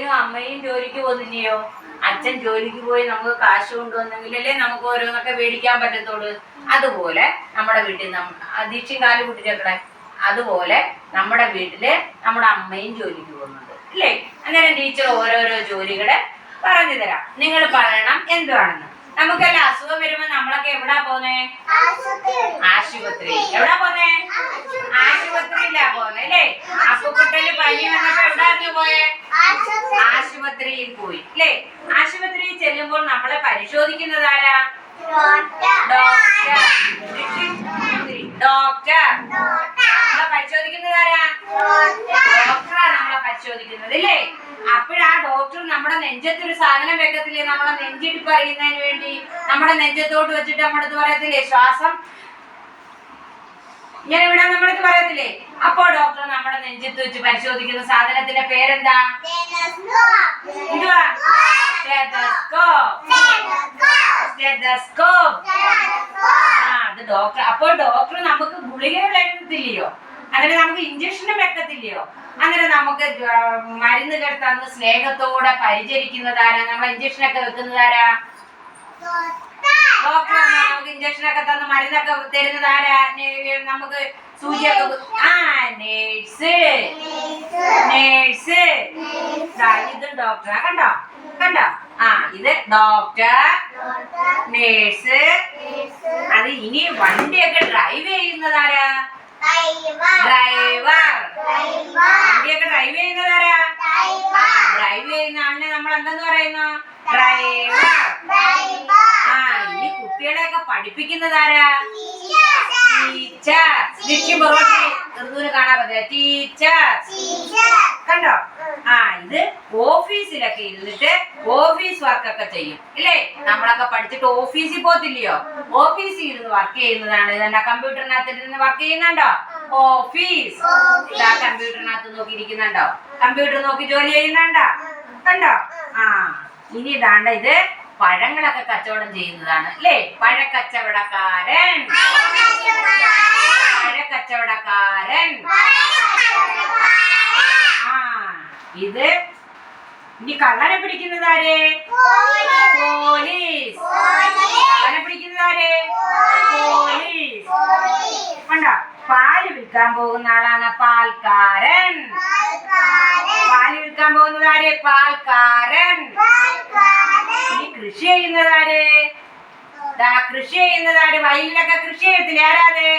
അച്ഛനും അമ്മയും ജോലിക്ക് പോകുന്നില്ലയോ? അച്ഛൻ ജോലിക്ക് പോയി നമുക്ക് കാശ് കൊണ്ടുവന്നെങ്കിലല്ലേ നമുക്ക് ഓരോന്നൊക്കെ മേടിക്കാൻ പറ്റത്തുള്ളൂ. അതുപോലെ നമ്മുടെ വീട്ടിൽ ദീക്ഷയും കാല് കൂട്ടിച്ചേക്കണേ. അതുപോലെ നമ്മുടെ വീട്ടില് നമ്മുടെ അമ്മയും ജോലിക്ക് പോകുന്നുണ്ട് അല്ലേ? അങ്ങനെ ടീച്ചർ ഓരോരോ ജോലികള് പറഞ്ഞു തരാം. നിങ്ങൾ പറയണം എന്തുവാണെന്ന്. നമുക്കെല്ലാം അസുഖം വരുമ്പോ നമ്മളൊക്കെ എവിടാ പോന്നേ? ആശുപത്രി. എവിടാ പോന്നേ? ആശുപത്രിയിലാ പോന്നെ അല്ലേ? അപ്പുക്കുട്ടന് പനി വന്നപ്പോ എവിടായിരുന്നു പോയേ? ആശുപത്രിയിൽ പോയി അല്ലേ? ആശുപത്രിയിൽ ചെല്ലുമ്പോൾ നമ്മളെ പരിശോധിക്കുന്നത് ആരാ? ഡോക്ടർ. നമ്മളെ പരിശോധിക്കുന്നത് ആരാ? ഡോക്ടറാണ് നമ്മളെ പരിശോധിക്കുന്നത് അല്ലേ? അപ്പോഴാ ഡോക്ടർ നമ്മുടെ നെഞ്ചത്തൊരു സാധനം വെക്കത്തില്ലേ? നമ്മളെ നെഞ്ചിടിപ്പ് അറിയുന്നതിന് വേണ്ടി നമ്മുടെ നെഞ്ചത്തോട്ട് വെച്ചിട്ട് നമ്മുടെ അടുത്ത് പറയത്തില്ലേ ശ്വാസം ഇങ്ങനെ വിടാൻ നമ്മുടെ അടുത്ത് പറയത്തില്ലേ? അപ്പോ ഡോക്ടർ നമ്മുടെ നെഞ്ചത്ത് വെച്ച് പരിശോധിക്കുന്ന സാധനത്തിന്റെ പേരെന്താ? എന്തുവാ? സ്റ്റെതസ്കോപ്പ്. അത് ഡോക്ടർ. അപ്പോൾ ഡോക്ടർ നമുക്ക് ഗുളികകൾ എഴുതത്തില്ലയോ? അങ്ങനെ നമുക്ക് ഇഞ്ചക്ഷനും വെക്കത്തില്ലയോ? അങ്ങനെ നമുക്ക് മരുന്നുകൾ തന്ന് സ്നേഹത്തോടെ പരിചരിക്കുന്നതാരാ? നമ്മളെ ഇഞ്ചക്ഷനൊക്കെ വെക്കുന്നതാരാ? ഡോക്ടറാണ്. നമുക്ക് ഇഞ്ചക്ഷനൊക്കെ തന്ന് മരുന്നൊക്കെ തരുന്നതാരാ? നമുക്ക് സൂചിയൊക്കെ നേഴ്സ്. ഇതും ഡോക്ടറാ. കണ്ടോ കണ്ടോ? ഇത് ഡോക്ടർ, നേഴ്സ്. അത് ഇനി വണ്ടിയൊക്കെ ഡ്രൈവ് ചെയ്യുന്നതാരാ? ഡ്രൈവർ. വണ്ടിയൊക്കെ ഡ്രൈവ് ചെയ്യുന്നതാരാ? ഡ്രൈവ് ചെയ്യുന്ന ആളിനെ നമ്മൾ എന്തെന്ന് പറയുന്നു? ഡ്രൈവർ. ഇനി കുട്ടികളെയൊക്കെ പഠിപ്പിക്കുന്നതാരാ? ടീച്ചർ. കാണാൻ പറ്റില്ല. ടീച്ചർ. കണ്ടോ? ഇത് ഓഫീസിലൊക്കെ ഇരുന്നിട്ട് ഓഫീസ് വർക്കൊക്കെ ചെയ്യും ഇല്ലേ? നമ്മളൊക്കെ പഠിച്ചിട്ട് ഓഫീസിൽ പോത്തില്ലയോ? ഓഫീസിൽ ഇരുന്ന് വർക്ക് ചെയ്യുന്നതാണ്. ഇതെന്താ കമ്പ്യൂട്ടറിനകത്ത് ഇരുന്ന് വർക്ക് ചെയ്യുന്നുണ്ടോ? ഓഫീസ്. കമ്പ്യൂട്ടറിനകത്ത് നോക്കി ഇരിക്കുന്നുണ്ടോ? കമ്പ്യൂട്ടർ നോക്കി ജോലി ചെയ്യുന്നുണ്ടോ? കണ്ടോ? ഇനി ഇതാണ്ട ഇത് പഴങ്ങളൊക്കെ കച്ചവടം ചെയ്യുന്നതാണ് അല്ലേ? പഴക്കച്ചവടക്കാരൻ. പഴക്കച്ചവടക്കാരൻ. ഇത് ഇനി കള്ളനെ പിടിക്കുന്നതാരേ? പോലീസ്. കള്ളനെ പിടിക്കുന്നതാരേ? പോലീസ്. കണ്ടോ? പാല് വിൽക്കാൻ പോകുന്ന ആളാണ് പാൽക്കാരൻ. പാല് വിൽക്കാൻ പോകുന്നതാരേ? പാൽക്കാരൻ. ഇനി കൃഷി ചെയ്യുന്നതാരേ? കൃഷി ചെയ്യുന്നതാര്? വയലിലൊക്കെ കൃഷി ചെയ്യത്തില്ലേ? ആരാത്?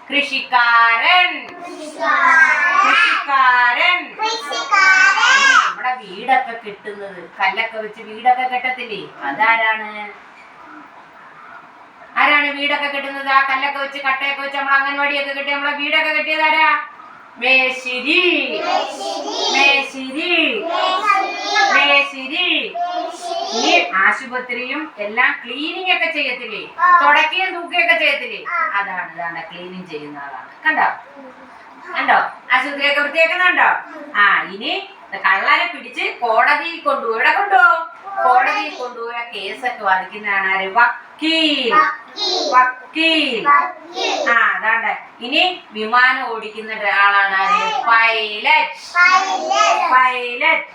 കൃഷിക്കാരൻ. കൃഷിക്കാരൻ. നമ്മുടെ വീടൊക്കെ കെട്ടുന്നത്, കല്ലൊക്കെ വെച്ച് വീടൊക്കെ കെട്ടത്തില്ലേ? അതാരാണ്? ആരാണ് വീടൊക്കെ കെട്ടുന്നത്? ആ കല്ലൊക്കെ വെച്ച് കട്ടയൊക്കെ വെച്ച് നമ്മൾ അംഗൻവാടിയൊക്കെ കെട്ടി നമ്മളെ വീടൊക്കെ കെട്ടിയത് ആരാ? മേശിരി. മേശിരി. മേശിരി. ഈ ആശുപത്രിയും എല്ലാം ക്ലീനിങ് ഒക്കെ ചെയ്യത്തില്ലേ? തുടക്കുകയും തൂക്കുകയൊക്കെ ചെയ്യത്തില്ലേ? ഇതാണ് ക്ലീനിങ് ചെയ്യുന്ന ആളാണ്. കണ്ടോ? കണ്ടോ? ആശുപത്രിയൊക്കെ വൃത്തിയാക്കുന്നുണ്ടോ? ഇനി കള്ളനെ പിടിച്ച് കോടതിയിൽ കൊണ്ടുപോകും. എവിടെ കൊണ്ടുപോകും? കോടതിയിൽ കൊണ്ടുപോയ കേസൊക്കെ വാദിക്കുന്നതാണ് ആര്? വക്കീൽ. വക്കീൽ. അതാണ്ട് ഇനി വിമാനം ഓടിക്കുന്ന ആളാണ് ആര്? പൈലറ്റ്. പൈലറ്റ്.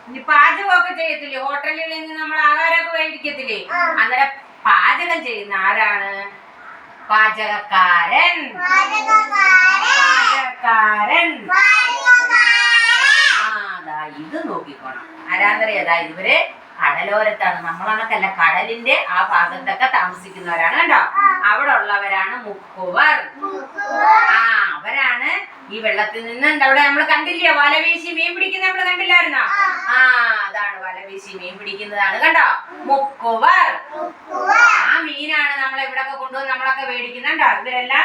ഇനി പാചകമൊക്കെ ചെയ്യത്തില്ലേ? ഹോട്ടലിൽ നിന്ന് നമ്മൾ ആഹാരമൊക്കെ മേടിക്കത്തില്ലേ? അന്നേരം പാചകം ചെയ്യുന്ന ആരാണ്? പാചകക്കാരൻ. പാചകക്കാരൻ. ഇത് നോക്കിക്കോണം. ആരാന്നറിയാ? ഇവര് കടലോരത്താണ്. നമ്മളണക്കല്ല, കടലിന്റെ ആ ഭാഗത്തൊക്കെ താമസിക്കുന്നവരാണ്. കണ്ടോ? അവിടെ ഉള്ളവരാണ് മുക്കുവർ. അവരാണ് ഈ വെള്ളത്തിൽ നിന്ന് അവിടെ നമ്മൾ കണ്ടില്ലേ? വല വീശി മീൻ പിടിക്കുന്ന നമ്മൾ കണ്ടില്ലായിരുന്നോ? അതാണ് വല വീശി മീൻ പിടിക്കുന്നതാണ്. കണ്ടോ? മുക്കുവർ. ആ മീനാണ് നമ്മൾ ഇവിടൊക്കെ കൊണ്ടുവന്ന് നമ്മളൊക്കെ മേടിക്കുന്നുണ്ടോ? ഇവരെല്ലാം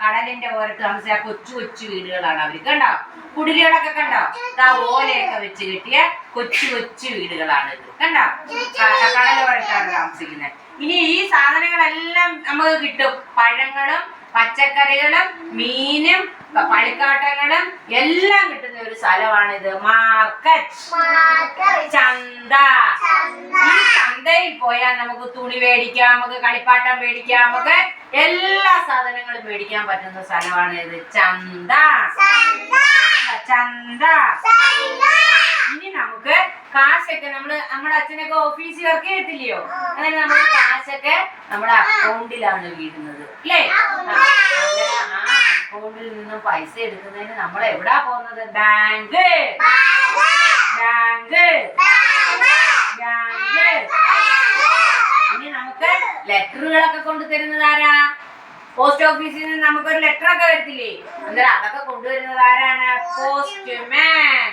കടലിന്റെ ഓരത്ത് താമസിച്ച കൊച്ചു കൊച്ചു വീടുകളാണ് അവർക്ക്. കണ്ടോ? കുടിലുകളൊക്കെ കണ്ടോ? ഓലയൊക്കെ വെച്ച് കെട്ടിയ കൊച്ചു കൊച്ചു വീടുകളാണ് ഇത്. കണ്ടോ? കടലോരത്താണ് താമസിക്കുന്നത്. ഇനി ഈ സാധനങ്ങളെല്ലാം നമുക്ക് കിട്ടും. പഴങ്ങളും പച്ചക്കറികളും മീനും പളിക്കാട്ടങ്ങളും എല്ലാം കിട്ടുന്ന ഒരു സ്ഥലമാണിത്. മാർക്കറ്റ്. ചന്ത. ഈ ചന്തയിൽ പോയാൽ നമുക്ക് തുണി മേടിക്കാം, നമുക്ക് കളിപ്പാട്ടം മേടിക്കാം, നമുക്ക് എല്ലാ സാധനങ്ങളും മേടിക്കാൻ പറ്റുന്ന സ്ഥലമാണ് ഇത്. ചന്ത. ചന്ത. ഇനി നമുക്ക് കാശൊക്കെ നമ്മുടെ അച്ഛനൊക്കെ ഓഫീസിൽ വർക്ക് ചെയ്യത്തില്ലയോ, അങ്ങനെ നമ്മുടെ കാശൊക്കെ നമ്മുടെ അക്കൗണ്ടിലാണ് വീഴുന്നത് അല്ലേ? അങ്ങനെ ആ അക്കൗണ്ടിൽ നിന്നും പൈസ എടുക്കുന്നതിന് നമ്മൾ എവിടാ പോകുന്നത്? ബാങ്ക്. ഇനി നമുക്ക് ലെറ്ററുകളൊക്കെ കൊണ്ടുതരുന്നത് ആരാ? പോസ്റ്റ് ഓഫീസിൽ നിന്ന് നമുക്കൊരു ലെറ്റർ ഒക്കെ വരത്തില്ലേ, അന്നേരം അതൊക്കെ കൊണ്ടുവരുന്നത് ആരാണ്? പോസ്റ്റ്മാൻ.